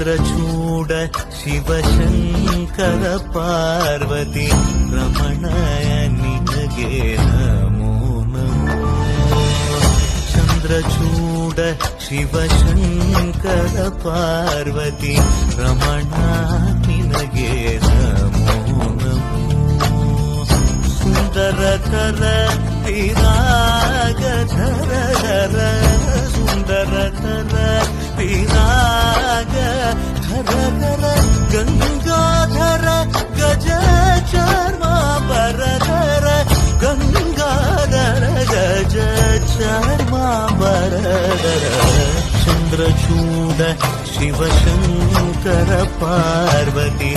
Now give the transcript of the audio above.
ಚಂದ್ರಚೂಡ ಶಿವಶಂಕರ ಪಾರ್ವತಿ ರಮಣಯ ನಿನಗೆ ನಮೋ ನಮೋ. ಚಂದ್ರಚೂಡ ಶಿವಶಂಕರ ಪಾರ್ವತಿ ರಮಣ ನಿನಗೆ ನಮೋ ನಮೋ. ಸುಂದರತರ ವಿರಾಗ ಧರ ಧರ ಸುಂದರತರ ವಿರಾಗ ಧರ ಧರ ಗಂಗಾಧರ ಗಜ ಚರ್ಮಾಂಬರಧರ ಗಂಗಾಧರ ಗಜ ಚರ್ಮಾಂಬರಧರ. ಚಂದ್ರಚೂಡ ಶಿವಶಂಕರ ಪಾರ್ವತಿ